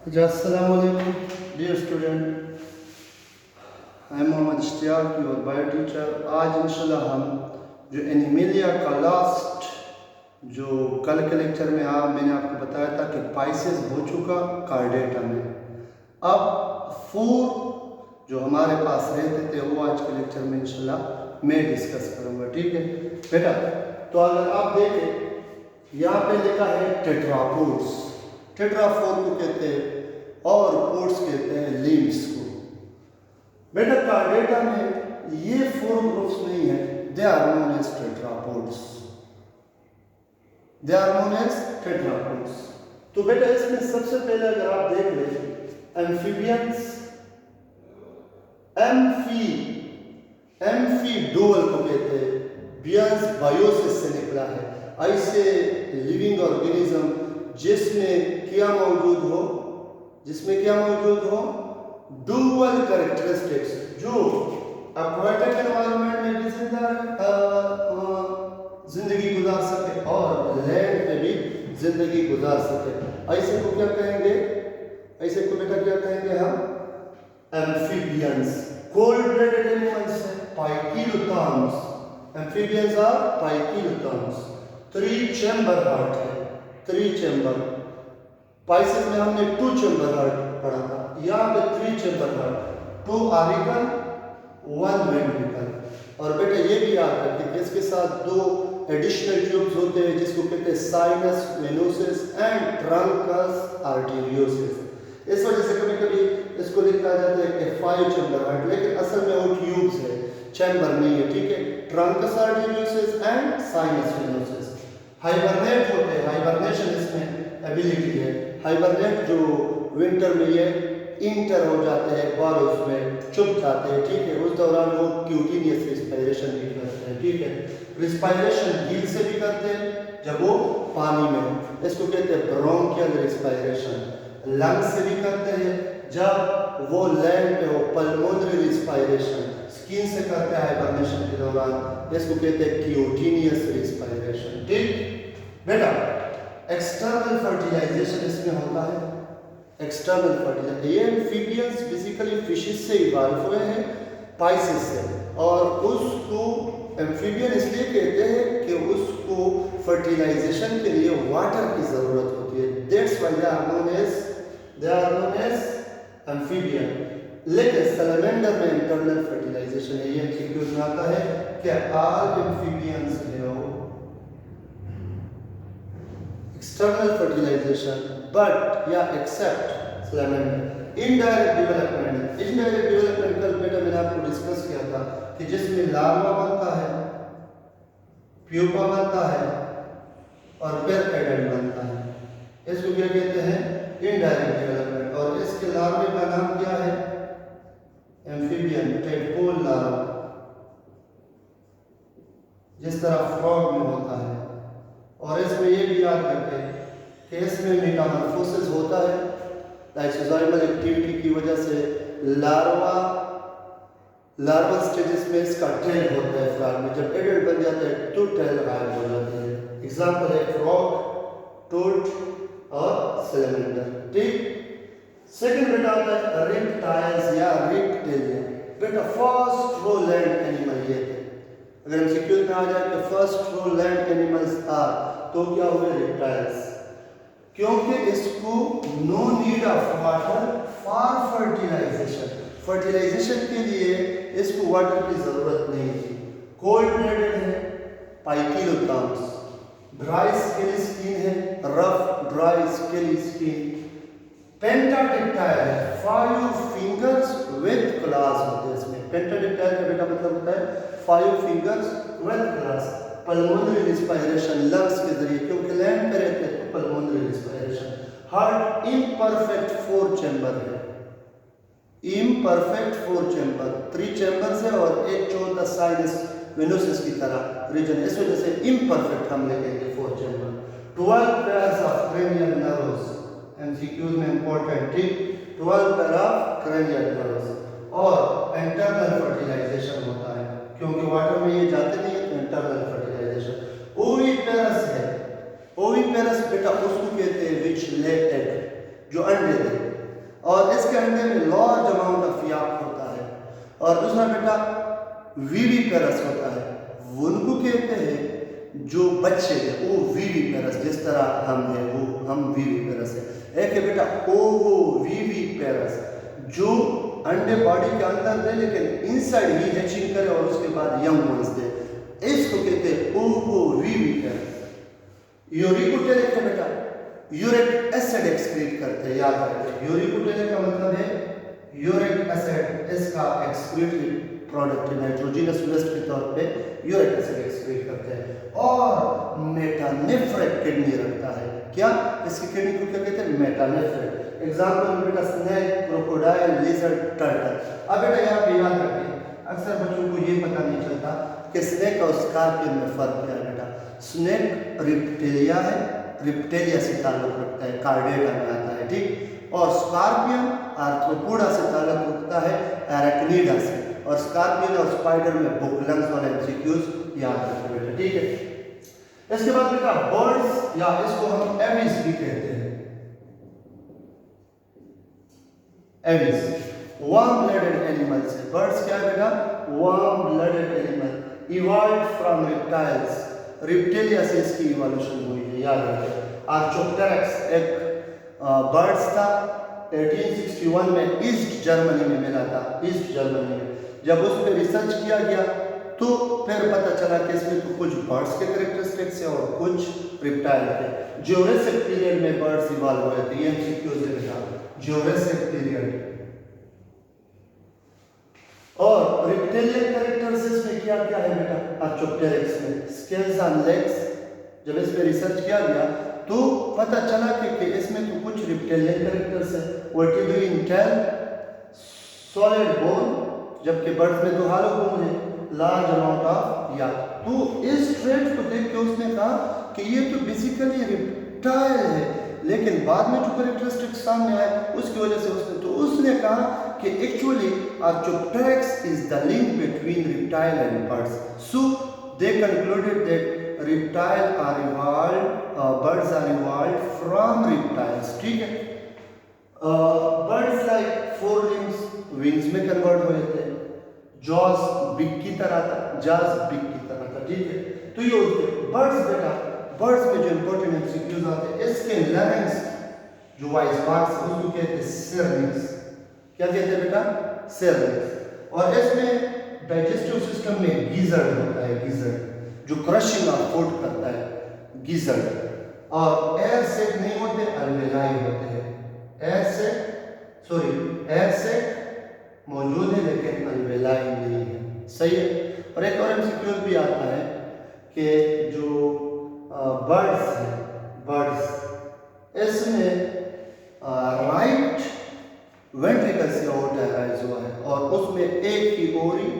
Assalamualaikum, dear student. I am Mohammad Ishtiaq, your bio teacher. आज इंशाल्लाह हम जो एनिमेलिया का लास्ट जो कल के लेक्चर में मैंने आपको बताया था कि पाइसेस हो चुका कार्डेटा में। अब फोर जो हमारे पास रहते थे वो आज के लेक्चर में इंशाल्लाह मैं डिस्कस करूँगा, ठीक है बेटा। तो अगर आप देखें यहाँ पे लिखा है टेट्रापोड्स। टेट्राफोर को कहते हैं और पोड्स कहते हैं लिम्स को। बेटा कार्डेटा में ये फोर ग्रुप्स नहीं है, they are known as tetrapods. They are known as tetrapods. तो बेटा इसमें सबसे पहले अगर आप देख ले एम्फीबियंस, एम्फीडोल को कहते हैं। बियंस बायोसिस से निकला है, ऐसे लिविंग ऑर्गेनिज्म जिसमें क्या मौजूद हो, डुअल कैरेक्टरिस्टिक्स, जो एक्वाटिक एनवायरनमेंट में भी जिंदगी गुजार सके और लैंड पे भी जिंदगी गुजार सके। ऐसे को क्या कहेंगे, ऐसे को बेटा क्या कहेंगे हम, एम्फीबियंस। कोल्ड ब्लडेड एनिमल्स है poikilotherms. Amphibians are poikilotherms. 3 chamber heart है, 3 चैम्बर। पाइसेस में हमने 2 चैम्बर हार्ट पढ़ा था, यहाँ पे 3 चैम्बर हार्ट, 2 आर्टिकल 1 वेंट्रिकल। और बेटा ये भी याद रखें कि इसके साथ 2 एडिशनल ट्यूब्स होते हैं जिसको कहते हैं sinus venosus and trunks arteriosus. इस वजह से कभी कभी इसको लिखा जाता है कि 5 चैम्बर हार्ट, लेकिन असल में वो ट्यूब्स है, चैम्बर नहीं है, ठीक है। Truncus arteriosus and sinus venosus. Hibernate होते हैं, हाइबरनेशन इसमें एबिलिटी है। हाइबरनेट जो विंटर में ये इंटर हो जाते हैं, बारिश में चुप जाते हैं, ठीक है। उस दौरान वो क्यूटिनियस रिस्पायरेशन भी करते हैं, ठीक है। रिस्पायरेशन गील से भी करते हैं जब वो पानी में हो, इसको कहते हैं ब्रोंकियल रिस्पायरेशन। लंग्स से भी करते हैं जब वो लैंड पे हो, पल्मोनरी रिस्पायरेशन। स्किन से करते हैं हाइबरनेशन के दौरान, इसको कहते हैं क्यूटिनियस रिस्पायरेशन, ठीक बेटा। एक्सटर्नल फर्टिलाइजेशन इसमें होता है, एक्सटर्नल फर्टिलाइजेशन। ये एम्फीबियंस बेसिकली फिशेस से इवॉल्व हुए हैं, पाइसेस से, और उसको एम्फीबियन इसलिए कहते हैं कि उसको फर्टिलाइजेशन के लिए वाटर की ज़रूरत होती है। That's why they are known as amphibian. लेकिन सैलमेंडर में इंटरनल फर्टिलाइजेशन है, ये एमसीक्यू में आता है कि all amphibians external fertilization but yeah except salamander। indirect development कल बेटा मैंने आपको डिस्कस किया था कि जिसमें लार्वा बनता है, प्यूपा बनता है और फिर एडल्ट बनता है, इसको क्या कहते हैं, इनडायरेक्ट डेवलपमेंट। और इसके लार्वे का नाम क्या है, एम्फीबियन टेडपोल लार्वा, जिस तरह फ्रॉग में होता है। और इसमें ये भी याद रखें कि इसमें मेटामॉर्फोसिस होता है, लाइसोजाइमल एक्टिविटी की वजह से लार्वा स्टेजेस में इसका टेल होता है फ्रॉग में, जब एडल्ट बन जाता है तो टेल गायब हो जाती है। एग्जांपल है फ्रॉग, टोड और सैलमेंडर, ठीक। सेकंड बेटा आता है रेप्टाइल्स या रेप्टिलियन। बेटा फर्स्ट रो लैंड एनिमल ये थे। अगर हम सिक्योर में आ जाए कि first row land animals are, तो क्या हुए रेप्टाइल्स, क्योंकि इसको no need of water for fertilization. Fertilization के लिए इसको वाटर की जरूरत नहीं थी। कोल्ड ब्लडेड है, पाइकिलोथर्म्स। ड्राई स्केली स्किन है, रफ ड्राई स्केली स्किन। पेंटाडिक्टाइल है, 5 फिंगर्स विद क्लॉज होते हैं इसमें। पेंटाडिक्टाइल का बेटा मतलब होता है 5 fingers with clause. Pulmonary respiration lungs के जरिए, क्योंकि लैंड पे रहते हैं तो pulmonary respiration. Heart imperfect 4 chamber है, इम्परफेक्ट 4 चैम्बर, 3 चैम्बर्स है और एक चौथा साइनस वेनोसिस की तरह रीजन, इस वजह से इम्परफेक्ट हम लेंगे 4 chamber. 12 pairs of cranial nerves, MCQs में इंपॉर्टेंट, ठीक। 12 पेयर ऑफ क्रेनियल नर्व्स। और इंटरनल फर्टिलाइजेशन होता है, क्योंकि वाटर में ये जाते नहीं है तो इंटरनल फर्टिलाइजेशन। ओविपेरस है, ओविपेरस बेटा उसको कहते हैं विच ले एग, जो अंडे दे। उनको कहते हैं जो बच्चे थे वो विविपेरस, जिस तरह हम हैं वो हम विविपेरस है। एक है बेटा ओवोविविपेरस जो अंडे बॉडी के अंदर दे लेकिन इनसाइड ही हैचिंग करे और उसके बाद यंग वंस दे, इसको कहते हैं ओवोविविपेरस। यूरिकोटेलिक है बेटा, यूरिक एसिड एक्सक्रीट करते हैं, याद रखें यूरिकोटेलिक का मतलब है यूरिक एसिड, इसका एक्सक्रीटरी प्रोडक्ट नाइट्रोजनस वेस्ट के तौर पे यूरिक एसिड एक्सक्रीट करते हैं। और मेटानेफ्रेट किडनी रखता है, क्या इसकी किडनी को क्या कहते हैं? मेटानेफ्रेट। एग्जांपल में बेटा स्नेक, क्रोकोडाइल, लिजर्ड, टर्टल। अब बेटा यहाँ पे याद रखें, अक्सर बच्चों को ये पता नहीं चलता कि स्नेक और स्कॉर्पियन में फर्क क्या है बेटा। स्नेक रिप्टेलिया है, रिप्टेलिया से ताल्लुक रखता है, कार्डेटा में आता है, ठीक। और स्कॉर्पियन आर्थ्रोपोडा से ताल्लुक रखता है, एराक्निडा से। और स्कॉर्पियन और स्पाइडर में बुकलंग्स और एमसीक्यूज याद रखें बेटा, ठीक है। इसके बाद बेटा बर्ड्स, या इसको हम एविस भी कहते हैं, एविस वार्म ब्लडेड एनिमल्स है। बर्ड्स क्या है बेटा? Warm blooded animal, evolved from reptiles, Reptilia से इसकी इवोल्यूशन हुई है, याद रखें। आर्चोप्टेरक्स एक बर्ड्स था, 1861 में ईस्ट जर्मनी में मिला था, ईस्ट जर्मनी में। जब उस पर रिसर्च किया गया तो फिर पता चला कि इसमें तो कुछ बर्ड्स के कैरेक्टरिस्टिक्स है और कुछ रिप्टाइल के। ज्यूरेसिक पीरियड में बर्ड्स इवॉल्व हुए थे, ये एमसीक्यू से बेटा, ज्यूरेसिक पीरियड। और रिप्टेलियन कैरेक्टरिस्टिक्स में क्या क्या है बेटा? आर्चोप्टेरिक्स में स्केल्स एंड लेग्स। जब इस पे रिसर्च किया गया तो पता चला कि इसमें तो कुछ रिप्टेलियन कैरेक्टर्स है, वर्टिब्रेइन टेल, सॉलिड बोन, जबकि बर्ड्स में तो हॉलो बोन है, लार्ज अमाउंट ऑफ याद। तो इस ट्रेट को देख के उसने कहा कि ये तो बेसिकली रिप्टाइल है, लेकिन बाद में जो कैरेक्टरिस्टिक्स सामने आए उसकी वजह से उसने कहा कि actually Archaeopteryx is the link between reptile and birds. So they concluded that reptile are evolved, birds are evolved from reptiles, ठीक है। birds like four limbs, wings में कन्वर्ट हुए थे, jaws बिग की तरह था, jaws बिग की तरह था, ठीक है। तो ये होते birds बेटा, birds में जो इंपॉर्टेंट एमसीक्यूज आते हैं, इसके larynx जो वाइस पार्ट्स है उसको कहते हैं syrinx, क्या कहते हैं बेटा? syrinx। और इसमें डाइजेस्टिव सिस्टम में gizzard होता है, gizzard जो क्रशिंग ऑफ फूड करता है, gizzard। और एयर सेक नहीं होते, अल्वेलाई होते हैं। एयर सेक मौजूद है लेकिन अल्वेलाई नहीं है, सही है। और एक और एमसीक्यू भी आता है कि जो बर्ड्स है, बर्ड्स इसमें राइट वेंट्रिकल से ओवरटा राइज हुआ है और उसमें एक ही ओरी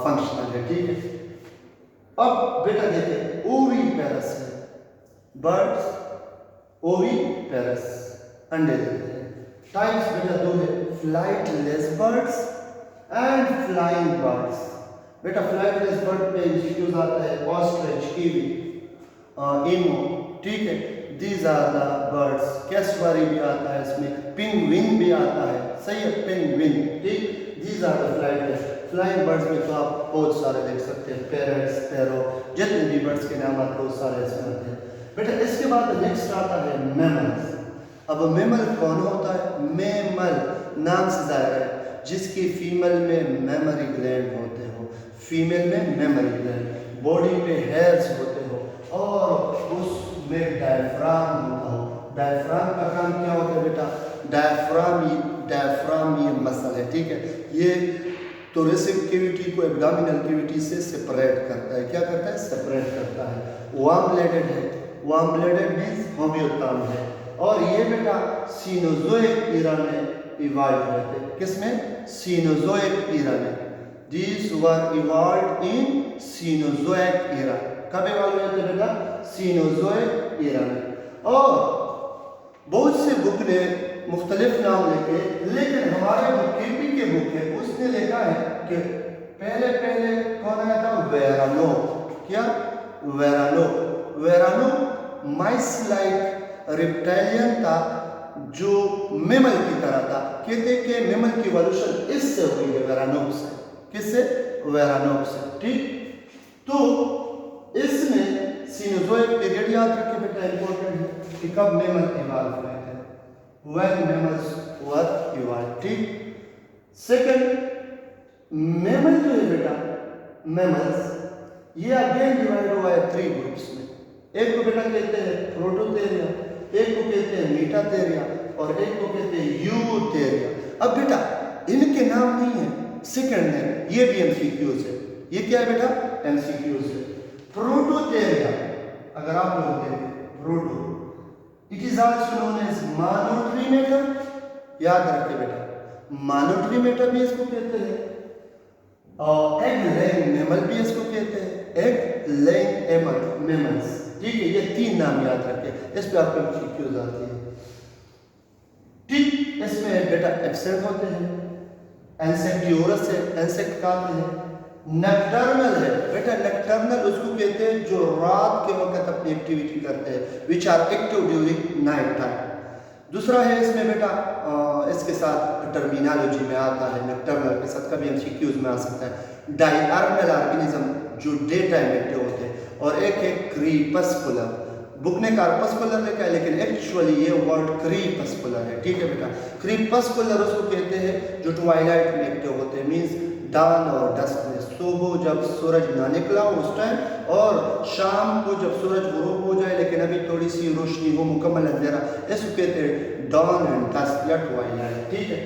फंक्शनल है, ठीक है। अब बेटा देखिए ओविपेरस है, बर्ड्स ओविपेरस अंडे देते हैं। टाइप्स बेटा दो है, flightless birds and flying birds. बेटा फ्लाइटलेस बर्ड पे एमसीक्यूज आता है, ऑस्ट्रिच, कीवी, इमो, ठीक है। These are the birds. Cassowary भी आता है इसमें, पिंगविन भी आता है, सही है, पिंगविन, ठीक। These are the flightless. Flying birds में तो आप बहुत सारे देख सकते हैं, पैरट्स, स्पैरो, जितने भी बर्ड्स के नाम आते हैं वो सारे इसमें आते हैं बेटा। इसके बाद नेक्स्ट आता है मैमल्स। अब मैमल कौन होता है? मैमल नाम से जाहिर है, जिसकी फीमेल में मेमोरी ग्लैंड होते हो, फीमेल में मेमोरी ग्लैंड, बॉडी पे हेयर्स होते हो और उसमें डायफ्राम होता हो। डायफ्राम का काम क्या होता है बेटा? डायफ्राम ये मसल है, ठीक है। ये थोरेसिक कैविटी को एब्डोमिनल कैविटी से सेपरेट करता है, क्या करता है? सेपरेट करता है। वार्म ब्लडेड है, वार्म ब्लडेड मींस होम्योटर्म है। और ये बेटा सीनोजोइक ईरा में इवॉल्व हुए थे, किसमें? सीनोजोइक ईरा में। These were evolved in Cenozoic era। कब इवॉल्व हुए थे बेटा? सीनोजोइक ईरा में। और बहुत से बुक ने मुख्तलिफ नाम लेके, लेकिन हमारे जो केपी के बुक है उसने लिखा है कि पहले कौन आया था? वेरानो। क्या? वेरानो। वेरानो माइस लाइक रिप्टाइलियन था जो मेमल की तरह था। कहते कि मेमल की इवोल्यूशन इससे हुई है, वेरानोक से। किससे? वेरानोक से, ठीक। तो इसमें सीनोजोइक पीरियड याद रखें बेटा, इंपॉर्टेंट है कि कब मैमल इवॉल्व हुए थे, व्हेन मैमल्स वर इवॉल्व। ठीक। सेकंड, मैमल जो है बेटा, मैमल्स ये अगेन डिवाइड हुआ है 3 ग्रुप्स में। एक को बेटा कहते हैं प्रोटोथेरिया, एक को कहते हैं मीटाथेरिया और एक को कहते हैं यूथेरिया। अब बेटा इनके नाम नहीं है, सेकंड है, ये भी एमसीक्यूज है। ये क्या है बेटा? एमसीक्यूज है। प्रोटोथेरिया अगर आप लोग देखें, proto it is also known as Monotremata. याद रखिए बेटा, मोनोट्रीमेटा भी इसको कहते हैं और एग लेइंग मैमल भी इसको कहते हैं, एग लेइंग मैमल्स। ठीक है, ये 3 नाम याद रखें, इस पे आपको एमसीक्यूज आती है। ठीक, इसमें बेटा एब्सेंट होते हैं, इंसेक्टियोरस है, इंसेक्ट खाते हैं। नक्टर्नल है बेटा, नक्टर्नल उसको कहते हैं जो रात के वक्त अपनी एक्टिविटी करते हैं, which are active during night time. दूसरा है इसमें बेटा इसके साथ टर्मिनोलॉजी में आता है, नक्टर्नल के साथ कभी एमसीक्यूज में आ सकता है, डायर्नल ऑर्गेनिज्म जो डे टाइम एक्टिव होते हैं, और एक है क्रीपस्कुलर। बुक ने कार्पस्कुलर लिखा है लेकिन एक्चुअली ये वर्ड क्रीपस्कुलर है। ठीक है बेटा, क्रीपस्कुलर उसको कहते हैं जो ट्वाइलाइट में एक्टिव होते हैं, मींस डान और डस्क में, सुबह जब सूरज ना निकला हो उस टाइम, और शाम को जब सूरज गुरूब हो जाए लेकिन अभी थोड़ी सी रोशनी हो, मुकम्मल अंधेरा, इसको कहते हैं डॉन एंड डस्क या ट्वाइलाइट। ठीक है।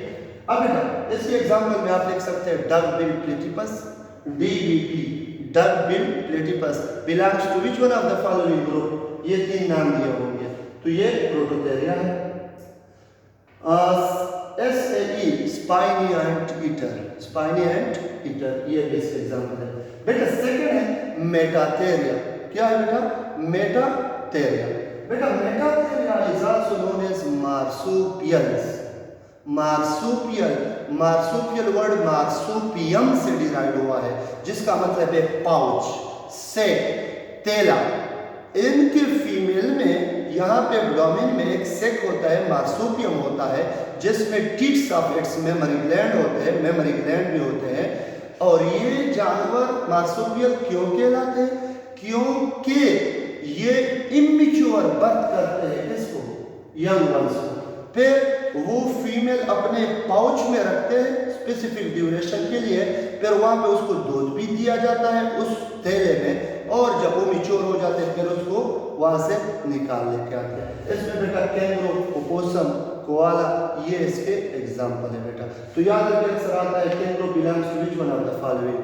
अब बेटा इसके एग्जांपल में आप लिख सकते हैं duck bill platypus, DBP, duck bill platypus belongs to which one of the following group? ये 3 नाम दिए होंगे, तो ये प्रोटोथेरिया है। SAE spiny ant eater, spiny ant eater, ये भी इसका एग्जांपल है बेटा। सेकंड है मेटाथेरिया। क्या है बेटा? मेटाथेरिया। बेटा metatheria is also known as marsupials. Marsupial, marsupial word marsupium से डिराइव हुआ है, जिसका मतलब है पाउच, सेक, तेला। इनके फीमेल में यहाँ पे एब्डोमेन में एक सेक होता है, मार्सुपियम होता है, जिसमें tips of its memory gland होते हैं, मेमोरी ग्लैंड भी होते हैं। और ये जानवर मार्सुपियल क्यों कहलाते हैं? क्योंकि ये इमेच्योर बर्थ करते हैं, किसको? यंग वंस को। फिर वो फीमेल अपने पाउच में रखते हैं स्पेसिफिक ड्यूरेशन के लिए, फिर वहाँ पे उसको दूध भी दिया जाता है उस थैले में, और जब वो मिच्योर हो जाते हैं फिर उसको वहाँ से निकाल लेके आते हैं। इसमें बेटा कैंगरू, ओपोसम, कोआला, ये इसके एग्जाम्पल है बेटा। तो याद रखिए अक्सर आता है kangaroo belongs to which one of the following?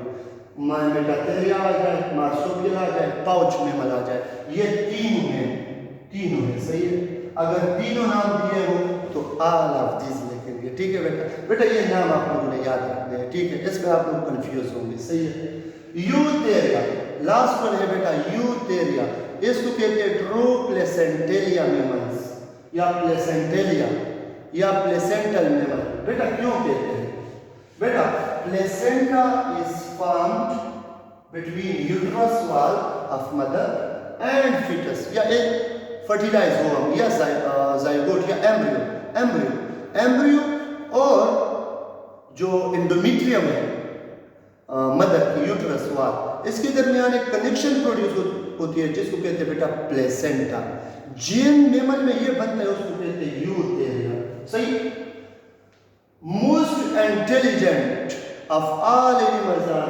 Metatheria आ जाए, मार्सुपियल आ जाए, पाउच मैमल आ जाए, ये तीनों हैं। सही है। अगर तीनों नाम दिए हो तो ऑल ऑफ दिस लिखेंगे। ठीक है बेटा। बेटा ये नाम आप लोगों ने याद रखने हैं। ठीक है, इसमें आप लोग कंफ्यूज होंगे। सही है। यूथेरिया लास्ट वन है बेटा, यूथेरिया। इसको कहते हैं ट्रू प्लेसेंटेलिया मैमल्स या प्लेसेंटेलिया या प्लेसेंटल मैमल। बेटा क्यों कहते हैं? बेटा placenta is found between uterus wall of mother and foetus, या एक फर्टिलाइज ओवम या जाइगोट या एम्ब्रियो और जो एंडोमेट्रियम है मदर की यूट्रस वॉल, इसके दरमियान एक कनेक्शन प्रोड्यूस होती है जिसको कहते हैं बेटा प्लेसेंटा। जिन मैमल में ये बनता है उसको कहते हैं यूथेरिया। सही। Most intelligent of all animals are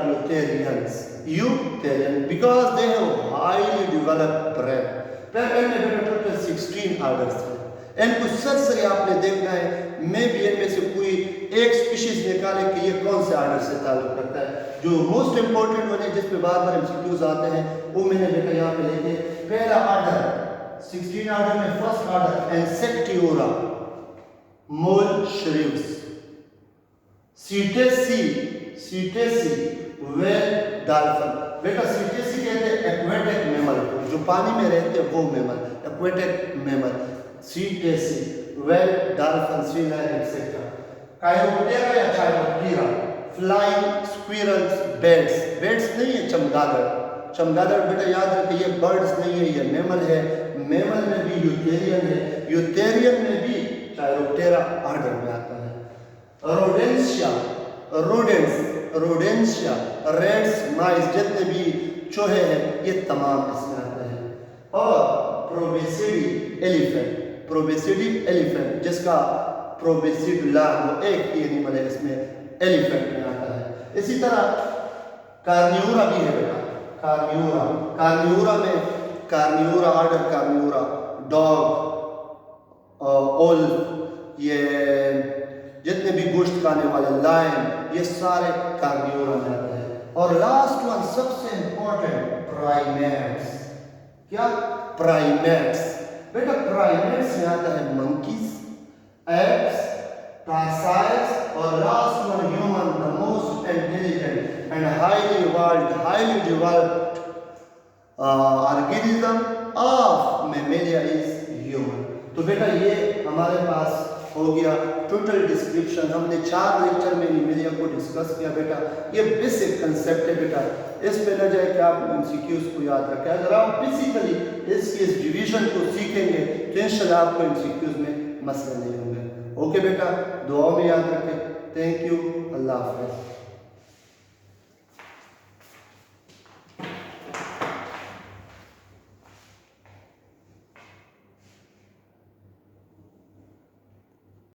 eutherian because they have highly developed brain. फिर इनमें बेटा टोटल 16 ऑर्डर्स हैं। इनको सरसरी आपने देखना है, मैं भी इनमें से कोई एक स्पीशीज निकाले कि ये कौन से ऑर्डर से ताल्लुक रखता है। जो मोस्ट इंपॉर्टेंट वन है जिस पे बार बार एमसीक्यूज आते हैं वो मैंने बेटा यहाँ पे लिखे। पहला ऑर्डर 16 ऑर्डर में फर्स्ट ऑर्डर इंसेक्टियोरा, मोल श्रिव्स, सीटेसी, वेल डॉल्फिन। बेटा सीटेसी कहते हैं एक्वेटिक मैमल, जो पानी में रहते हैं वो mammal, aquatic mammal, Cetacea, whale dolphin, sea lion etcetera. Chiroptera या कायरोप्टेरा, फ्लाइंग स्क्विरल्स, बेड्स नहीं है, चमगादड़ बेटा याद रखिए ये बर्ड्स नहीं है, ये मैमल है। मैमल में भी यूथेरियन है, यूथेरियन में भी कायरोप्टेरा ऑर्डर में आता है। रोडेंशिया, रेड्स, माइस, जितने भी चूहे हैं, ये तमाम इसमें आते हैं। और प्रोबेसिडी एलिफेंट जिसका प्रोबेसिडुला वो एक ही एनिमल है, इसमें एलिफेंट में आता है। इसी तरह कार्निवोरा भी है बेटा, कार्निवोरा में ऑर्डर कार्निवोरा, डॉग, ओल्फ, ये जितने भी गोश्त खाने वाले, लायन, ये सारे कार्निवोरा में आते हैं। और लास्ट वन सबसे इंपॉर्टेंट, प्राइमेट्स। क्या? प्राइमेट्स। बेटा प्राइमेट्स में आता है मंकीज, एप्स, टार्साइड्स और last one human, the most intelligent and highly developed organism of Mammalia is human. तो बेटा ये हमारे पास हो गया टोटल डिस्क्रिप्शन। हमने 4 लेक्चर में मैमेलिया को डिस्कस किया बेटा। ये बेसिक कंसेप्ट है बेटा, इस पे न जाए कि आप एमसीक्यूज को याद रखें। अगर आप बेसिकली इसकी इस डिवीजन को सीखेंगे तो इंशाल्लाह आपको एमसीक्यूज में मसला नहीं होंगे। ओके बेटा, दुआ में याद रखें। थैंक यू, अल्लाह हाफ़िज़।